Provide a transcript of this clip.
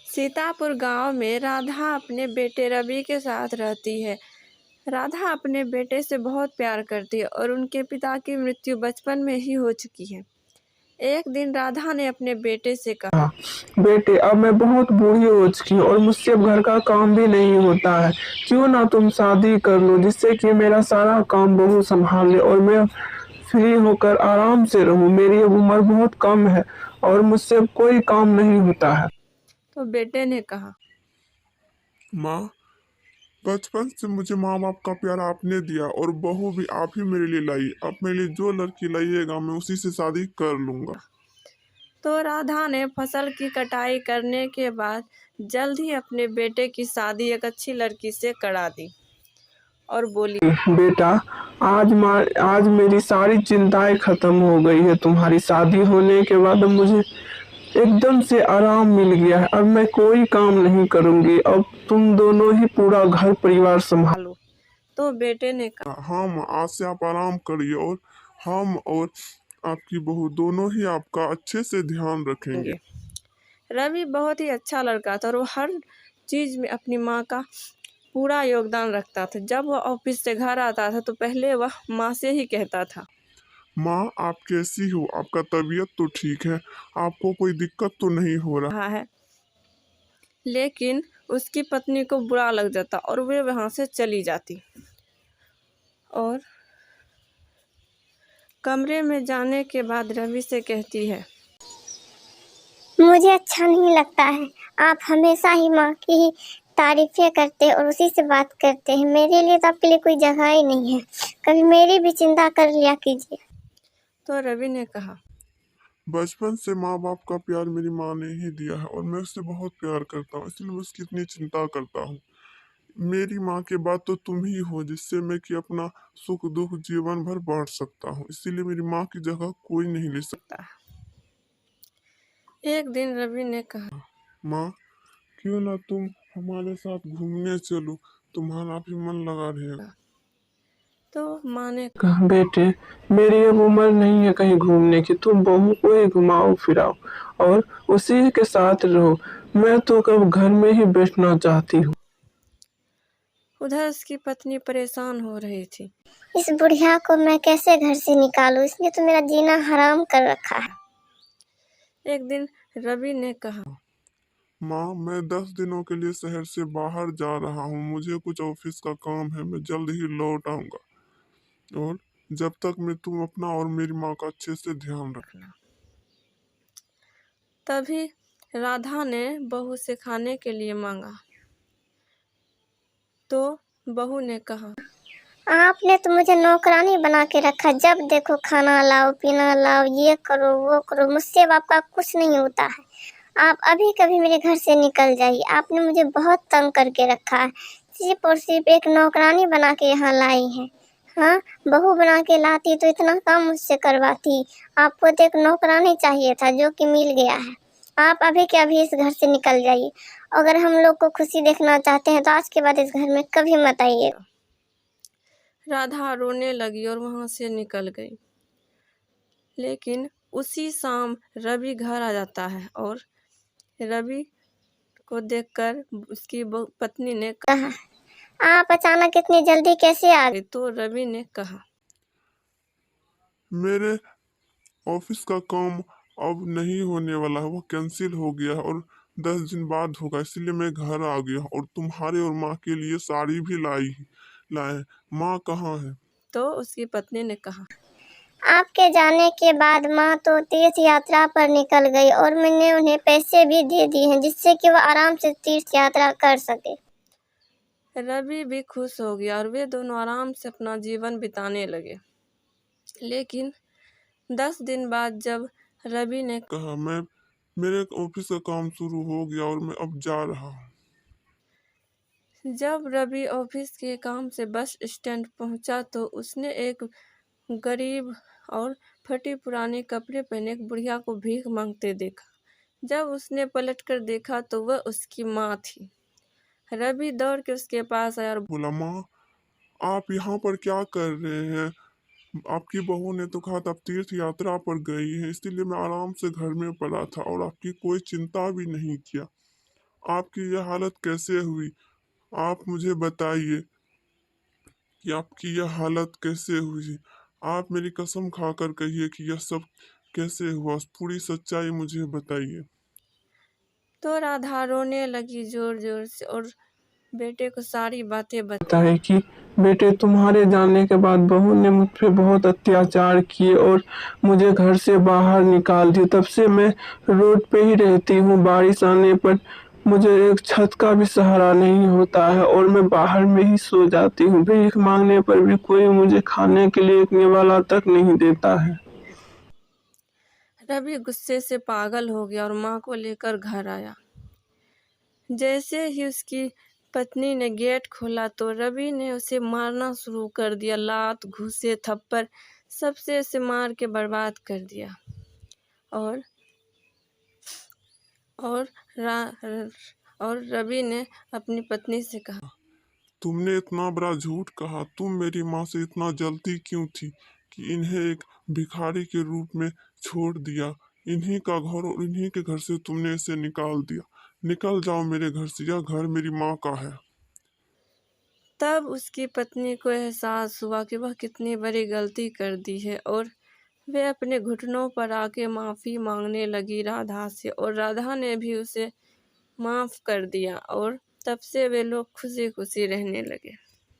सीतापुर गांव में राधा अपने बेटे रवि के साथ रहती है। राधा अपने बेटे से बहुत प्यार करती है और उनके पिता की मृत्यु बचपन में ही हो चुकी है। एक दिन राधा ने अपने बेटे से कहा, बेटे, अब मैं बहुत बूढ़ी हो चुकी हूँ और मुझसे अब घर का काम भी नहीं होता है। क्यों ना तुम शादी कर लो, जिससे कि मेरा सारा काम बहू संभाल ले और मैं फ्री होकर आराम से रहूं। मेरी अब उम्र बहुत कम है और मुझसे अब कोई काम नहीं होता है। तो बेटे ने कहा, माँ, बचपन से मुझे माँ बाप का प्यार आपने दिया और बहू भी आप ही मेरे लिए लाई। अब मेरे लिए जो लड़की लाइएगा मैं उसी से शादी कर लूंगा। तो राधा ने फसल की कटाई करने के बाद जल्द ही अपने बेटे की शादी एक अच्छी लड़की से करा दी और बोली, बेटा, आज मेरी सारी चिंताएं खत्म हो गई है। तुम्हारी शादी होने के बाद अब मुझे एकदम से आराम मिल गया है। अब मैं कोई काम नहीं करूंगी। अब तुम दोनों ही पूरा घर परिवार संभालो। हेलो। तो बेटे ने कहा, हाँ माँ, आज से आप आराम करिए और हम और आपकी बहू दोनों ही आपका अच्छे से ध्यान रखेंगे। रवि बहुत ही अच्छा लड़का था और वो हर चीज़ में अपनी माँ का पूरा योगदान रखता था। जब वह ऑफिस से घर आता था तो पहले वह माँ से ही कहता था, माँ, आप कैसी हो? आपका तबीयत तो ठीक है? आपको कोई दिक्कत तो नहीं हो रहा? है। लेकिन उसकी पत्नी को बुरा लग जाता और वे वहाँ से चली जाती और कमरे में जाने के बाद रवि से कहती है, मुझे अच्छा नहीं लगता है। आप हमेशा ही माँ की ही तारीफें करते हैं और उसी से बात करते हैं। मेरे लिए तो आपके लिए कोई जगह ही नहीं है। कभी मेरी भी चिंता कर लिया कीजिए। तो रवि ने कहा, बचपन से माँ बाप का प्यार मेरी माँ ने ही दिया है और मैं उससे बहुत प्यार करता हूँ, इसलिए मैं उसकी इतनी चिंता करता हूँ। मेरी माँ के बाद तो तुम ही हो जिससे मैं कि अपना सुख दुख जीवन भर बांट सकता हूँ, इसीलिए मेरी माँ की जगह कोई नहीं ले सकता। एक दिन रवि ने कहा, माँ, क्यों ना तुम हमारे साथ घूमने चलो, तुम्हारा भी मन लगा रहेगा। तो माँ ने कहा, बेटे, मेरी अब उम्र नहीं है कहीं घूमने की। तुम बहू को ही घुमाओ फिराओ और उसी के साथ रहो। मैं तो कब घर में ही बैठना चाहती हूँ। उधर उसकी पत्नी परेशान हो रही थी। इस बुढ़िया को मैं कैसे घर से निकालूं? इसने तो मेरा जीना हराम कर रखा है। एक दिन रवि ने कहा, माँ, मैं 10 दिनों के लिए शहर से बाहर जा रहा हूँ। मुझे कुछ ऑफिस का काम है, मैं जल्द ही लौट आऊंगा। और जब तक मैं तुम अपना और मेरी माँ का अच्छे से ध्यान रखना। तभी राधा ने बहू से खाने के लिए मांगा तो बहू ने कहा, आपने तो मुझे नौकरानी बना के रखा। जब देखो खाना लाओ, पीना लाओ, ये करो वो करो। मुझसे अब आपका कुछ नहीं होता है। आप अभी कभी मेरे घर से निकल जाइए। आपने मुझे बहुत तंग करके रखा है। सिर्फ और सिर्फ एक नौकरानी बना के यहाँ लाई है। हाँ, बहू बना के लाती तो इतना काम मुझसे करवाती। आपको तो एक नौकरानी चाहिए था जो कि मिल गया है। आप अभी के अभी इस घर से निकल जाइए। अगर हम लोग को खुशी देखना चाहते हैं तो आज के बाद इस घर में कभी मत आइए। राधा रोने लगी और वहां से निकल गई। लेकिन उसी शाम रवि घर आ जाता है और रवि को देखकर उसकी पत्नी ने कहा, आप अचानक इतनी जल्दी कैसे आ गए? तो रवि ने कहा, मेरे ऑफिस का काम अब नहीं होने वाला है, वो कैंसिल हो गया है और 10 दिन बाद होगा, इसलिए मैं घर आ गया और तुम्हारे और माँ के लिए साड़ी भी लाए। माँ कहाँ है? तो उसकी पत्नी ने कहा, आपके जाने के बाद माँ तो तीर्थ यात्रा पर निकल गई और मैंने उन्हें पैसे भी दे दिए हैं जिससे कि वो आराम से तीर्थ यात्रा कर सके। रवि भी खुश हो गया और वे दोनों आराम से अपना जीवन बिताने लगे। लेकिन 10 दिन बाद जब रवि ने कहा, मेरे ऑफिस का काम शुरू हो गया और मैं अब जा रहा हूँ। जब रवि ऑफिस के काम से बस स्टैंड पहुंचा तो उसने एक गरीब और फटी पुराने कपड़े पहने एक बुढ़िया को भीख मांगते देखा। जब उसने पलटकर देखा तो वह उसकी माँ थी। रवि दौड़ के उसके पास आया और बोला, माँ, आप यहाँ पर क्या कर रहे हैं? आपकी बहू ने तो कहा था आप तीर्थ यात्रा पर गई है, इसीलिए मैं आराम से घर में पड़ा था और आपकी कोई चिंता भी नहीं किया। आपकी यह हालत कैसे हुई? आप मुझे बताइए कि आपकी यह हालत कैसे हुई। आप मेरी कसम खाकर कहिए कि यह सब कैसे हुआ, पूरी सच्चाई मुझे बताइए। तो राधा रोने लगी जोर जोर से और बेटे को सारी बातें होता है कि बेटे, तुम्हारे जाने के बाद बहू ने मुझ पे बहुत अत्याचार किए और मुझे घर से बाहर निकाल दिया। तब से मैं रोड पे ही रहती हूँ। बारिश आने पर मुझे एक छत का भी सहारा नहीं होता है और मैं बाहर में ही सो जाती हूँ। भीख मांगने पर भी कोई मुझे खाने के लिए एक निवाला तक नहीं देता है। रवि गुस्से से पागल हो गया और माँ को लेकर घर आया। जैसे ही उसकी पत्नी ने गेट खोला तो रवि ने उसे मारना शुरू कर दिया। लात, घूंसे, थप्पड़ सबसे उसे मार के बर्बाद कर दिया। और और और रवि ने अपनी पत्नी से कहा, तुमने इतना बड़ा झूठ कहा। तुम मेरी माँ से इतना जलती क्यों थी कि इन्हें एक भिखारी के रूप में छोड़ दिया? इन्हीं का घर और इन्हीं के घर से तुमने इसे निकाल दिया। निकल जाओ मेरे घर से, यह घर मेरी माँ का है। तब उसकी पत्नी को एहसास हुआ कि वह कितनी बड़ी गलती कर दी है और वे अपने घुटनों पर आके माफ़ी मांगने लगी राधा से। और राधा ने भी उसे माफ़ कर दिया और तब से वे लोग खुशी खुशी रहने लगे।